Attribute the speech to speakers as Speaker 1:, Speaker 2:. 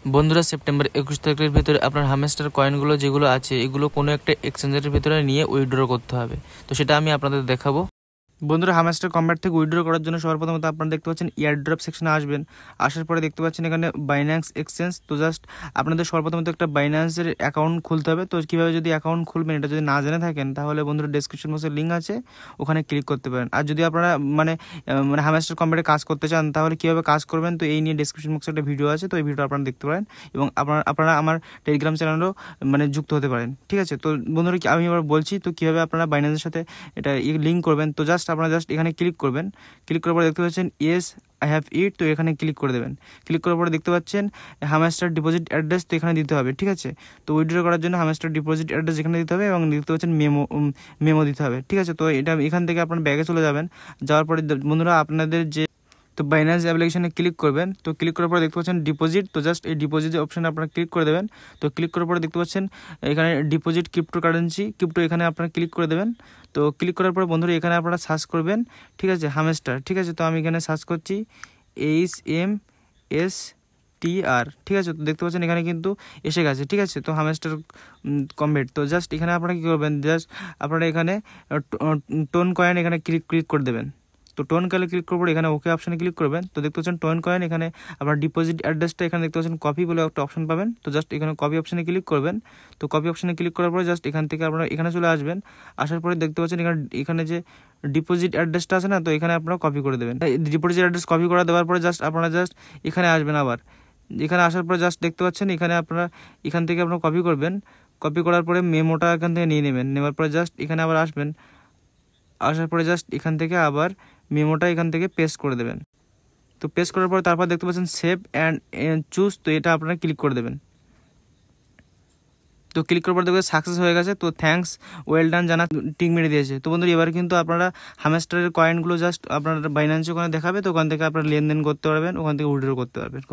Speaker 1: বন্ধুরা, সেপ্টেম্বর 21 তারিখের ভিতরে আপনার হামস্টার কয়েনগুলো যেগুলো আছে এগুলো কোনো একটা এক্সচেঞ্জের ভিতরে নিয়ে উইথড্র করতে হবে। তো সেটা আমি আপনাদের দেখাবো। বন্ধুরা, হামস্টার কম্ব্যাট থেকে উইথড্র করার জন্য সর্বপ্রথমত আপনারা দেখতে পাচ্ছেন এয়ারড্রপ সেকশনে আসবেন। আসার পরে দেখতে পাচ্ছেন এখানে বাইন্যান্স এক্সচেঞ্জ। তো জাস্ট আপনাদের সর্বপ্রথমত একটা বাইন্যান্সের অ্যাকাউন্ট খুলতে হবে। তো কীভাবে যদি অ্যাকাউন্ট খুলবেন এটা যদি না জেনে থাকেন তাহলে বন্ধুরা ডেসক্রিপশন বক্সে লিঙ্ক আছে, ওখানে ক্লিক করতে পারেন। আর যদি আপনারা মানে হামস্টার কম্ব্যাটে কাজ করতে চান তাহলে কীভাবে কাজ করবেন তো এই নিয়ে ডেসক্রিপশন বক্সে একটা ভিডিও আছে, তো এই ভিডিও আপনারা দেখতে পারেন এবং আপনারা আমার টেলিগ্রাম চ্যানেলও যুক্ত হতে পারেন। ঠিক আছে, তো বন্ধুরা আমি এবার বলছি তো কীভাবে আপনারা বাইন্যান্সের সাথে এটা লিঙ্ক করবেন। তো আপনারা এখানে ক্লিক করবেন। ক্লিক করার পরে দেখতে পাচ্ছেন ইয়েস আই হ্যাভ ইট, তো এখানে ক্লিক করে দেবেন। ক্লিক করার পরে দেখতে পাচ্ছেন হামস্টার ডিপোজিট অ্যাড্রেস, তো এখানে দিতে হবে। ঠিক আছে, তো উইথড্র করার জন্য হামস্টার ডিপোজিট অ্যাড্রেস এখানে দিতে হবে এবং দেখতে পাচ্ছেন মেমো দিতে হবে। ঠিক আছে, তো এটা এখান থেকে আপনার ব্যাগে চলে যাবেন। যাওয়ার পরে বন্ধুরা আপনাদের যে তো বাইন্যান্স অ্যাপ্লিকেশনে ক্লিক করবেন। তো ক্লিক করার পরে দেখতে পাচ্ছেন ডিপোজিট, তো জাস্ট এই ডিপোজিট অপশানে আপনারা ক্লিক করে দেবেন। তো ক্লিক করার পরে দেখতে পাচ্ছেন এখানে ডিপোজিট ক্রিপ্টো, এখানে আপনারা ক্লিক করে দেবেন। তো ক্লিক করার পরে বন্ধুরা এখানে আপনারা সার্চ করবেন। ঠিক আছে, হামস্টার। ঠিক আছে, তো আমি এখানে সার্চ করছি HMSTR। ঠিক আছে, তো দেখতে পাচ্ছেন এখানে কিন্তু এসে গেছে। ঠিক আছে, তো হামস্টার কম্ব্যাট। তো জাস্ট এখানে আপনারা কী করবেন, জাস্ট আপনারা এখানে টোন কয়েন এখানে ক্লিক করে দেবেন। তো টোন কয়েনে ক্লিক করবো, এখানে ওকে অপশানে ক্লিক করবেন। তো দেখতে পাচ্ছেন টোন কয়েন, এখানে আপনার ডিপোজিট অ্যাড্রেসটা এখানে দেখতে পাচ্ছেন কপি বলে একটা অপশন পাবেন। তো জাস্ট এখানে কপি অপশানে ক্লিক করবেন। তো কপি অপশানে ক্লিক করার পরে জাস্ট এখান থেকে আপনারা এখানে চলে আসবেন। আসার পরে দেখতে পাচ্ছেন এখানে যে ডিপোজিট অ্যাড্রেসটা আছে না, তো এখানে আপনারা কপি করে দেবেন। ডিপোজিট অ্যাড্রেস কপি করে দেওয়ার পরে আপনারা এখানে আসবেন। আবার এখানে আসার পরে দেখতে পাচ্ছেন এখানে আপনারা এখান থেকে আপনারা কপি করবেন। কপি করার পরে মেমোটা এখান থেকে নিয়ে নেবেন। নেওয়ার পরে এখানে আবার আসবেন। আসার পরে এখান থেকে আবার মেমোটা এখান থেকে পেস্ট করে দেবেন। তো পেস্ট করার পরে তারপর দেখতে পাচ্ছেন সেভ অ্যান্ড চুজ, তো এটা আপনারা ক্লিক করে দেবেন। তো ক্লিক করার পর দেখবেন সাকসেস হয়ে গেছে। তো থ্যাঙ্কস, ওয়েল ডান জানা টিক মেরে দিয়েছে। তো বন্ধুরা এবার কিন্তু আপনারা হামস্টারের কয়েনগুলো আপনারা বাইন্যান্সে ওখানে দেখাবে, তো ওখান থেকে আপনারা লেনদেন করতে পারবেন, ওখান থেকে উইথড্র করতে পারবেন।